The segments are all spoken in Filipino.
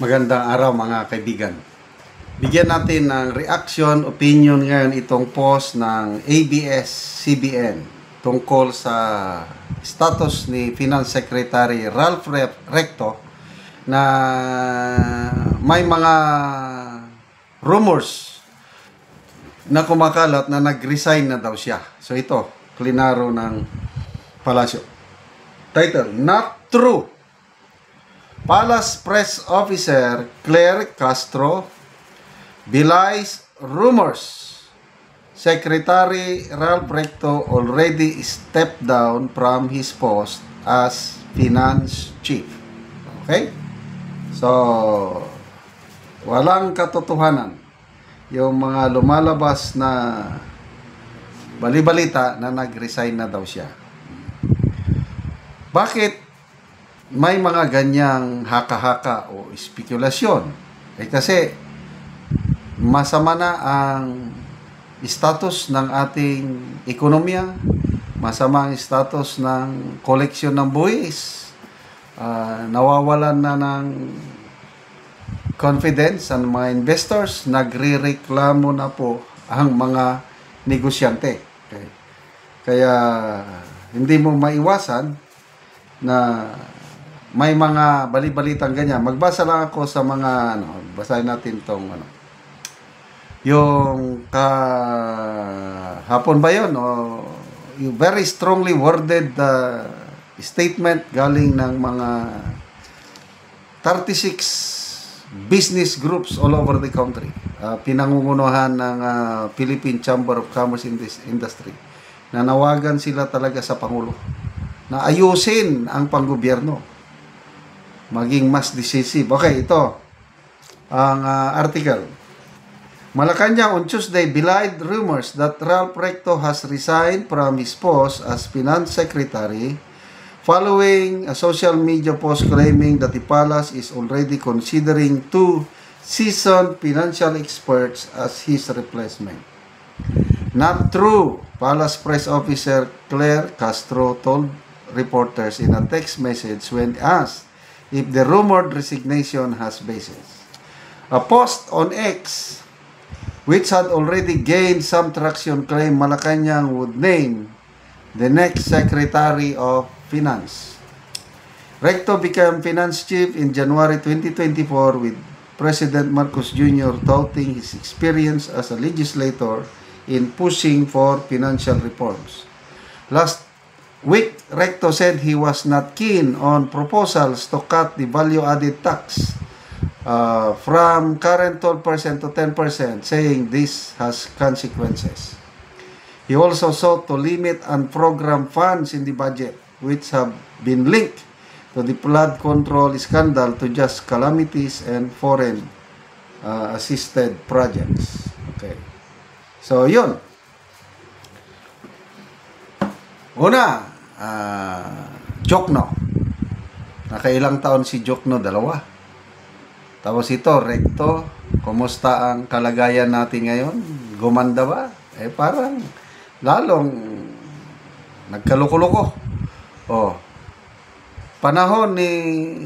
Magandang araw mga kaibigan. Bigyan natin ng reaction, opinion ngayon itong post ng ABS-CBN tungkol sa status ni Finance Secretary Ralph Recto na may mga rumors na kumakalat na nag-resign na daw siya. So ito, klinaro ng palasyo. Title, Not True. Palace Press Officer Claire Castro belies rumors. Secretary Ralph Recto already stepped down from his post as finance chief. Okay? So, walang katotohanan yung mga lumalabas na balibalita na nag-resign na daw siya. Bakit may mga ganyang haka-haka o spekulasyon? Kasi masama na ang status ng ating ekonomiya, masama ang status ng koleksyon ng buwis, nawawalan na ng confidence ang mga investors, nagre-reklamo na po ang mga negosyante. Okay. Kaya hindi mo maiwasan na may mga balibalitang ganyan. Magbasa lang ako sa mga basahin natin tong yung hapon ba yun o yung very strongly worded statement galing ng mga 36 business groups all over the country, pinangungunahan ng Philippine Chamber of Commerce Industry, na nawagan sila talaga sa Pangulo na ayusin ang panggobyerno, maging mas decisive. Okay, ito ang article. Malacanang on Tuesday belied rumors that Ralph Recto has resigned from his post as Finance Secretary following a social media post claiming that the palace is already considering two seasoned financial experts as his replacement. Not true, Palace Press Officer Claire Castro told reporters in a text message when asked if the rumored resignation has basis. A post on X, which had already gained some traction, claimed Malacanang would name the next Secretary of Finance. Recto became Finance Chief in January 2024 with President Marcos Jr. touting his experience as a legislator in pushing for financial reforms. Last week, Recto said he was not keen on proposals to cut the value-added tax from current 12% to 10%, saying this has consequences. He also sought to limit unprogrammed funds in the budget, which have been linked to the flood control scandal to just calamities and foreign assisted projects. Okay. So, yun. Una, Jokno. Nakailang taon si Jokno? 2. Tapos ito, Recto. Kumusta ang kalagayan natin ngayon? Gumanda ba? Parang lalong nagkaluko-luko. Panahon ni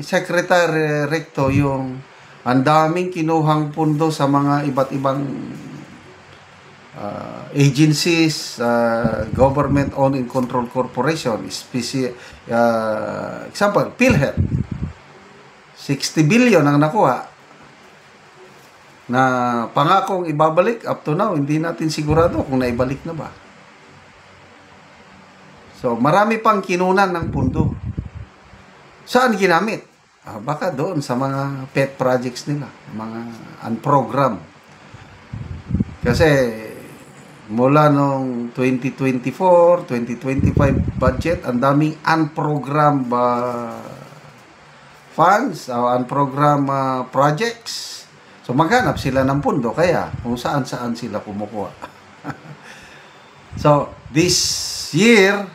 Secretary Recto yung ang daming kinuhang pundo sa mga iba't ibang agencies, government-owned and controlled corporation, example, PhilHealth. 60 billion ang nakuha na pangakong ibabalik. Up to now, hindi natin sigurado kung naibalik na ba. So, marami pang kinunan ng pundo. Saan ginamit? Baka doon sa mga pet projects nila, mga unprogrammed. Kasi mula nung 2024, 2025 budget, ang daming unprogrammed funds o unprogrammed projects. So maghanap sila ng pundo, kaya kung saan-saan sila kumukuha. So this year,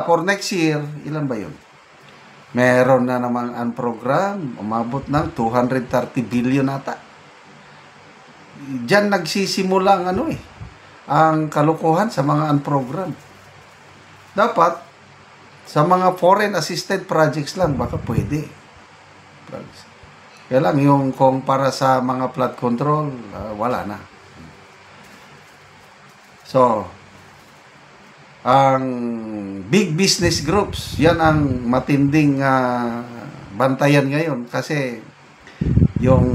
for next year, ilan ba yun? Meron na namang unprogrammed, umabot ng 230 billion ata. Diyan nagsisimula ang ang kalukuhan sa mga unprogrammed. Dapat sa mga foreign assisted projects lang baka pwede. Kaya lang yung kung para sa mga flood control, wala na. So, ang big business groups, yan ang matinding bantayan ngayon kasi yung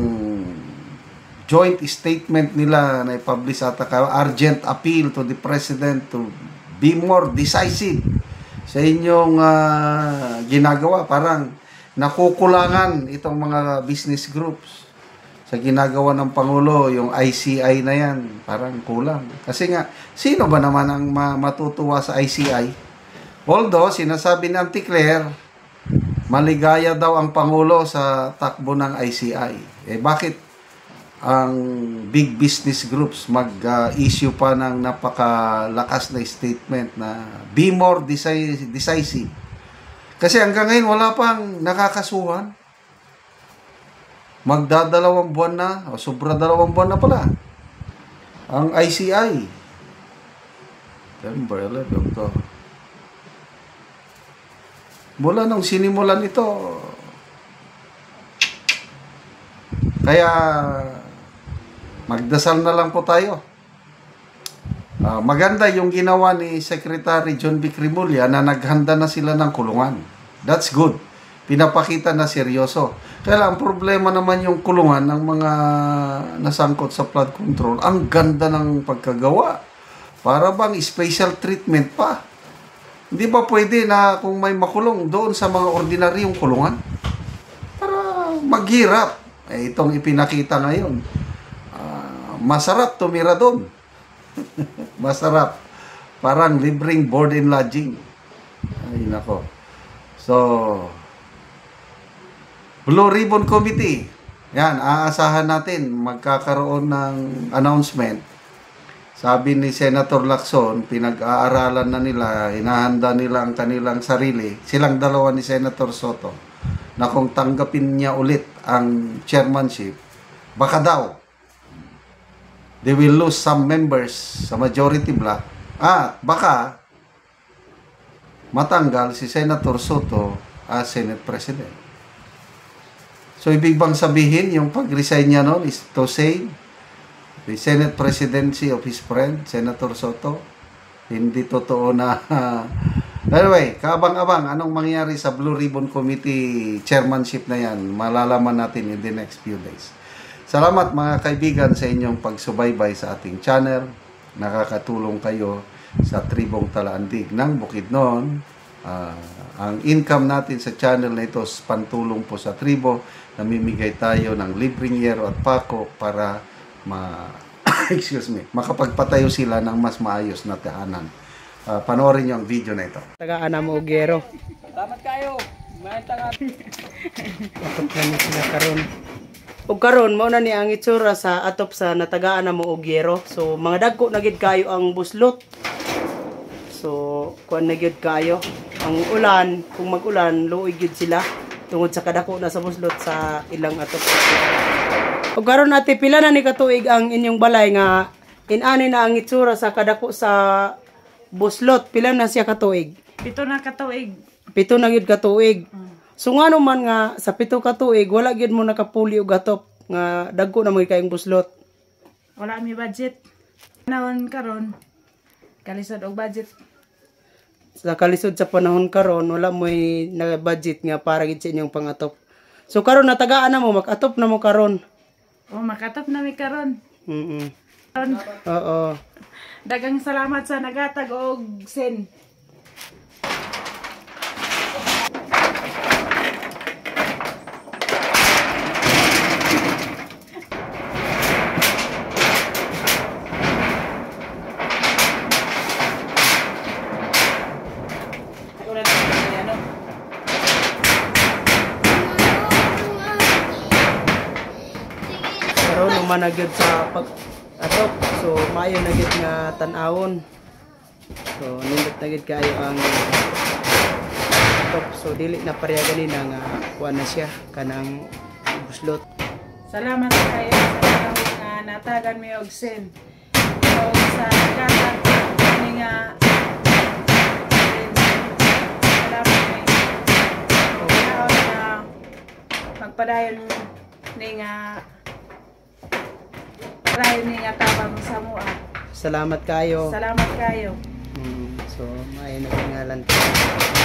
joint statement nila na i-publish ata urgent appeal to the President to be more decisive sa inyong ginagawa. Parang nakukulangan itong mga business groups sa ginagawa ng Pangulo, yung ICI na yan, parang kulang. Kasi nga, sino ba naman ang matutuwa sa ICI? Although, sinasabi ni Auntie Claire, maligaya daw ang Pangulo sa takbo ng ICI. Bakit ang big business groups mag-issue pa ng napakalakas na statement na be more decisive? Kasi hanggang ngayon, wala pang nakakasuhan. Magdadalawang buwan na, o sobra 2 buwan na pala, ang ICI. September 11 to. Mula nung sinimulan ito, kaya magdasal na lang po tayo. Maganda yung ginawa ni Secretary John B. Cremulya na naghanda na sila ng kulungan. That's good. Pinapakita na seryoso. Kaya ang problema naman yung kulungan ng mga nasangkot sa flood control. Ang ganda ng pagkagawa. Para bang special treatment pa. Hindi ba pwede na kung may makulong doon sa mga ordinaryong kulungan? Para maghirap. Itong ipinakita ngayon. Masarap tumira doon. Masarap. Parang libreng board and lodging. Ay, nako. So, Blue Ribbon Committee. Yan, aasahan natin magkakaroon ng announcement. Sabi ni Senator Lacson, pinag-aaralan na nila, hinahanda nila ang kanilang sarili, silang dalawa ni Senator Soto, na kung tanggapin niya ulit ang chairmanship, baka daw, they will lose some members sa majority block. Baka matanggal si Senator Soto as Senate President. So, ibig bang sabihin, yung pag-resign niya noon is to save the Senate presidency of his friend, Senator Soto? Hindi totoo na. Anyway, kaabang-abang, anong mangyari sa Blue Ribbon Committee chairmanship na yan? Malalaman natin in the next few days. Salamat mga kaibigan sa inyong pagsubaybay sa ating channel. Nakakatulong kayo sa Tribong Talaandig ng Bukidnon. Ang income natin sa channel na ito is pantulong po sa tribo. Namimigay tayo ng libreng yero at pako para makapagpatayo sila ng mas maayos na tahanan. Panoorin niyo ang video na ito. Tagaan na mo Ogero. Tamat kayo. May tagat. Atop na ni sila karon. Ug karon mao na ni ang itsura sa atop sa natagaan na mo Ogero. So mga dagko na gid kayo ang buslot. So kuan na gid kayo. Ang ulan, kung mag-ulan, luoy gid sila tungod sa kadako na sa buslot sa ilang atop. Ug karon ate pila na ni katuig ang inyong balay nga inani na ang itsura sa kadako sa buslot, pila na siya katuig? 7 na katuig. 7 na gyud katuig. So ngano man nga sa 7 katuig wala gyud mo nakapuli og atop nga dagko na mo kayong buslot. Wala mi budget. Naon karon kalisod og budget. Sa kalisod sa panahon karon wala mo na budget nga para gid sa inyong pangatop. So karon natagaan na mo mag-atop na mo karon. Makatop na mi karon. Karon. Oo. Dagang salamat sa nagatag og sen. Karon naman na gyud sa pag-atop. So maayo na gyud nga tan-awon. So nindot na gyud kayo ang atop. So dili na pareha ganina nga kuan na siya kanang buslot. Salamat kayo sa panahon nga natagan mi og sen. So sa nagatag ni nga salamat kay na magpadayon ni nga try ni nga tabang sa mua. Salamat kayo. Salamat kayo. So, may nagingalan ko.